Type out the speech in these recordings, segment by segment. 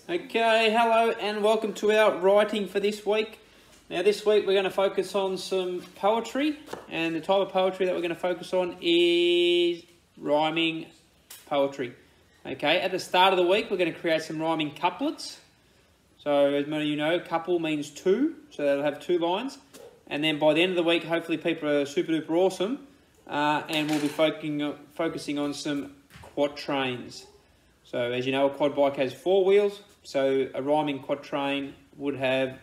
Okay, hello and welcome to our writing for this week. Now this week we're going to focus on some poetry, and the type of poetry that we're going to focus on is rhyming poetry. Okay, at the start of the week we're going to create some rhyming couplets. So as many of you know, couple means two, so they'll have 2 lines. And then by the end of the week, hopefully people are super duper awesome, and we'll be focusing on some quatrains. So as you know, a quad bike has 4 wheels, so a rhyming quatrain would have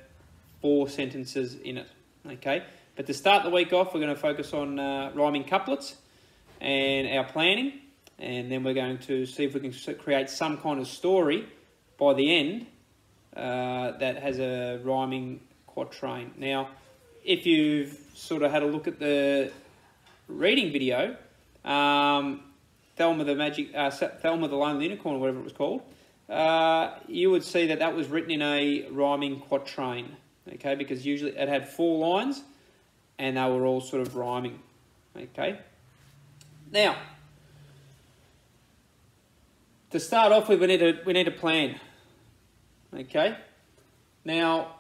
4 sentences in it. Okay, but to start the week off, we're going to focus on rhyming couplets and our planning, and then we're going to see if we can create some kind of story by the end that has a rhyming quatrain. Now, if you've sort of had a look at the reading video, Thelma the Lonely Unicorn, or whatever it was called, you would see that that was written in a rhyming quatrain, okay, because usually it had 4 lines and they were all sort of rhyming, okay. Now, to start off with, we need to plan, okay. Now,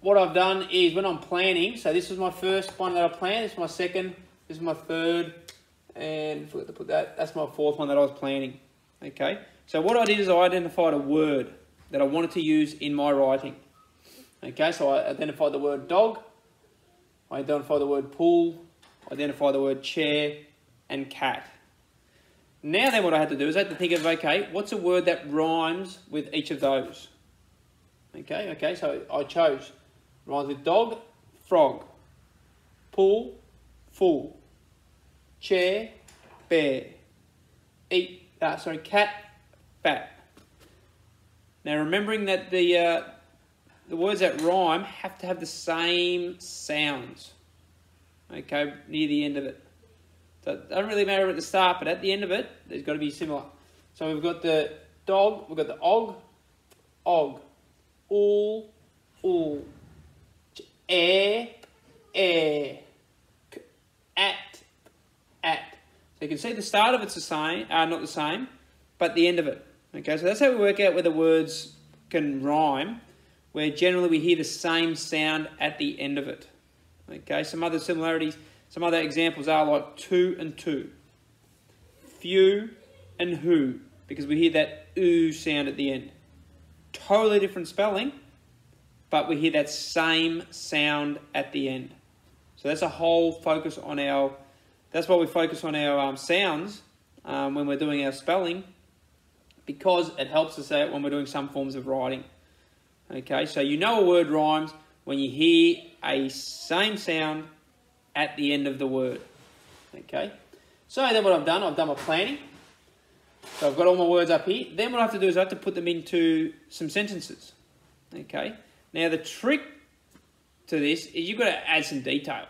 what I've done is when I'm planning, so this is my first one that I planned, this is my second, this is my third, and forgot to put that's my 4th one that I was planning. Okay, so what I did is I identified a word that I wanted to use in my writing. Okay, so I identified the word dog, I identified the word pool, I identified the word chair, and cat. Now then what I had to do is I had to think of, okay, what's a word that rhymes with each of those? Okay, so I chose, rhymes with dog, frog, pool, fool, chair, bear, cat, fat. Now remembering that the words that rhyme have to have the same sounds, okay, near the end of it. So it doesn't really matter at the start, but at the end of it, there's got to be similar. So we've got the dog, we've got the og, all, air, at. So you can see the start of it's the same, not the same, but the end of it. Okay, so that's how we work out whether words can rhyme, where generally we hear the same sound at the end of it. Okay, some other similarities, some other examples are like to and to, few and who, because we hear that oo sound at the end. Totally different spelling, but we hear that same sound at the end. So that's a whole focus on our, that's why we focus on our sounds when we're doing our spelling, because it helps us out when we're doing some forms of writing. Okay, so you know a word rhymes when you hear a same sound at the end of the word. Okay, so then what I've done my planning. So I've got all my words up here. Then what I have to do is I have to put them into some sentences. Okay, now the trick to this is you've got to add some detail.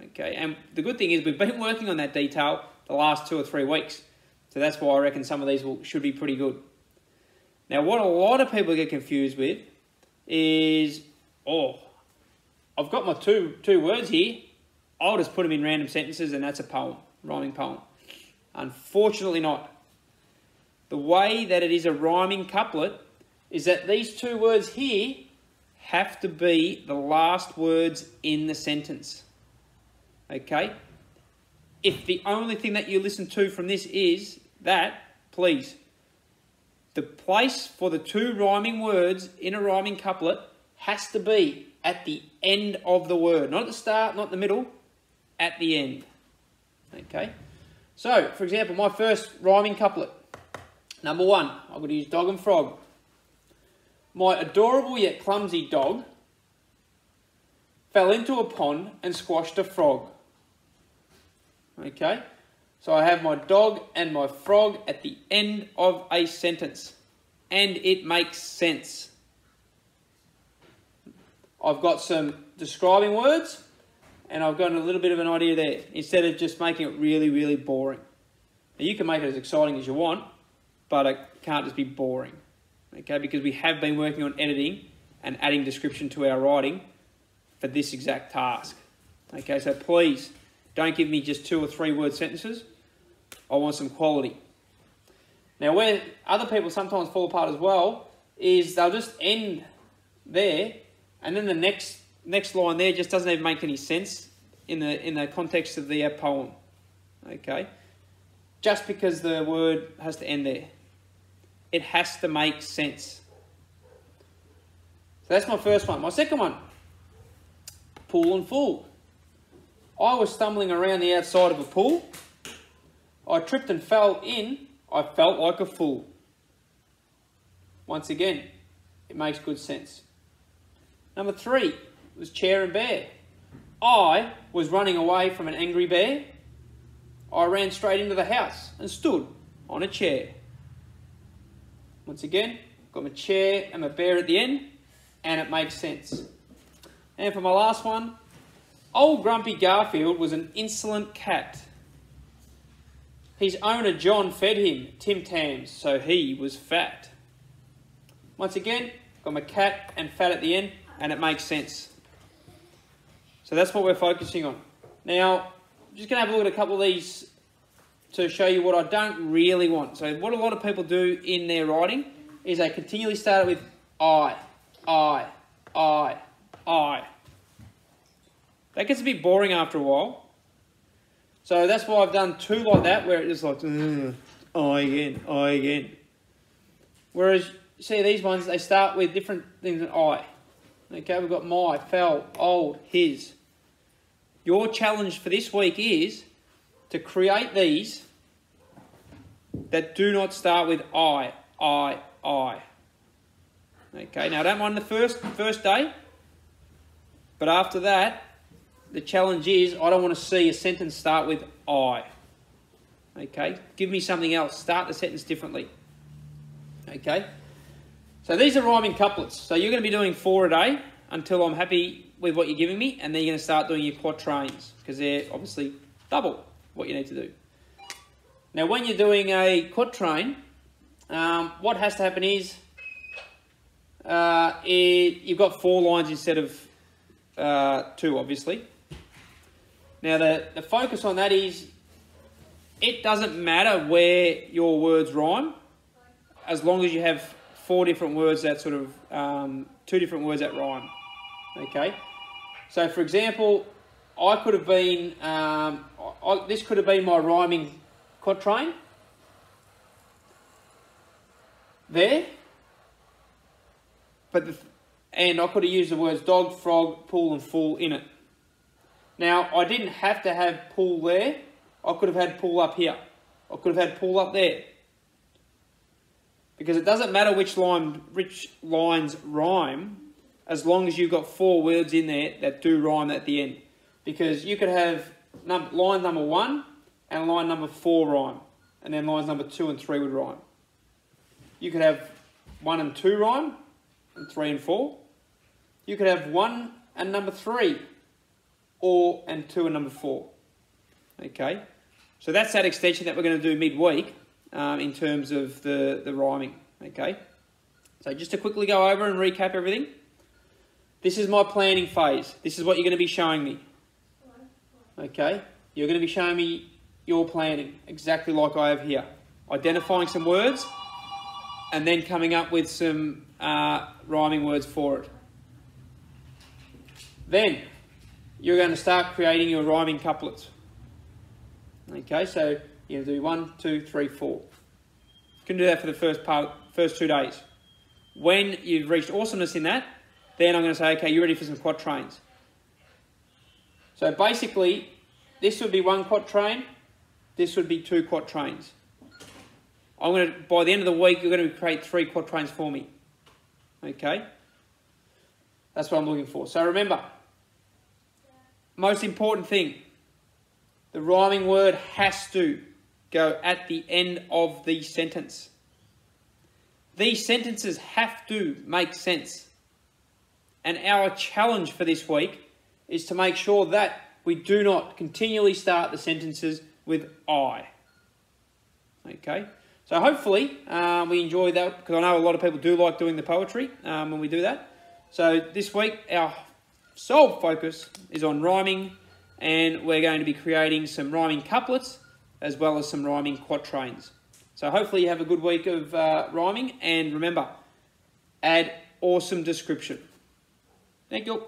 Okay, and the good thing is we've been working on that detail the last 2 or 3 weeks. So that's why I reckon some of these should be pretty good. Now what a lot of people get confused with is, oh, I've got my two words here. I'll just put them in random sentences and that's a poem, rhyming poem. Unfortunately not. The way that it is a rhyming couplet is that these 2 words here have to be the last words in the sentence. Okay? If the only thing that you listen to from this is that, please, the place for the 2 rhyming words in a rhyming couplet has to be at the end of the word. Not at the start, not the middle, at the end. Okay? So, for example, my first rhyming couplet. Number 1, I'm going to use dog and frog. My adorable yet clumsy dog fell into a pond and squashed a frog. Okay, so I have my dog and my frog at the end of a sentence, and it makes sense. I've got some describing words, and I've got a little bit of an idea there, instead of just making it really, really boring. Now you can make it as exciting as you want, but it can't just be boring. Okay, because we have been working on editing and adding description to our writing for this exact task. Okay, so please don't give me just 2 or 3 word sentences. I want some quality. Now, where other people sometimes fall apart as well is they'll just end there, and then the next line there just doesn't even make any sense in the context of the poem. Okay, just because the word has to end there, it has to make sense. So that's my first one. My second one, pool and fool. I was stumbling around the outside of a pool. I tripped and fell in. I felt like a fool. Once again, it makes good sense. Number 3 was chair and bear. I was running away from an angry bear. I ran straight into the house and stood on a chair. Once again, got my chair and my bear at the end, and it makes sense. And for my last one, old Grumpy Garfield was an insolent cat. His owner John fed him Tim Tams, so he was fat. Once again, got my cat and fat at the end, and it makes sense. So that's what we're focusing on. Now, I'm just going to have a look at a couple of these to show you what I don't really want. So what a lot of people do in their writing is they continually start it with I. That gets a bit boring after a while. So that's why I've done 2 like that, where it's like, I again. Whereas, see these ones, they start with different things than I. Okay, we've got my, fell, old, his. Your challenge for this week is to create these that do not start with I. Okay, now I don't mind the first day, but after that, the challenge is I don't want to see a sentence start with I. Okay, give me something else. Start the sentence differently. Okay, so these are rhyming couplets. So you're going to be doing 4 a day until I'm happy with what you're giving me, and then you're going to start doing your quatrains because they're obviously double what you need to do. Now, when you're doing a quatrain, what has to happen is you've got 4 lines instead of 2, obviously. Now, the focus on that is it doesn't matter where your words rhyme, as long as you have 4 different words that sort of 2 different words that rhyme. Okay, so for example, I could have been this could have been my rhyming quatrain there, and I could have used the words dog, frog, pool, and fool in it. Now I didn't have to have pool there. I could have had pool up here. I could have had pool up there. Because it doesn't matter which lines rhyme, as long as you've got 4 words in there that do rhyme at the end. Because you could have line number 1 and line number 4 rhyme, and then lines number 2 and 3 would rhyme. You could have 1 and 2 rhyme, and 3 and 4. You could have 1 and number 3, and 2 and number 4. Okay, so that's that extension that we're going to do midweek. In terms of the rhyming, okay? So just to quickly go over and recap everything. This is my planning phase. This is what you're going to be showing me. Okay? You're going to be showing me your planning, exactly like I have here. Identifying some words, and then coming up with some rhyming words for it. Then, you're going to start creating your rhyming couplets. Okay, so you do 1, 2, 3, 4. You can do that for the first 2 days. When you've reached awesomeness in that, then I'm going to say, okay, you're ready for some quatrains. So basically, this would be 1 quatrain, this would be 2 quatrains. By the end of the week, you're going to create 3 quatrains for me. Okay? That's what I'm looking for. So remember, most important thing, the rhyming word has to go at the end of the sentence. These sentences have to make sense. And our challenge for this week is to make sure that we do not continually start the sentences with I. Okay? So hopefully we enjoy that, because I know a lot of people do like doing the poetry when we do that. So this week our sole focus is on rhyming, and we're going to be creating some rhyming couplets as well as some rhyming quatrains. So So hopefully you have a good week of rhyming, and remember, add awesome description. Thank you.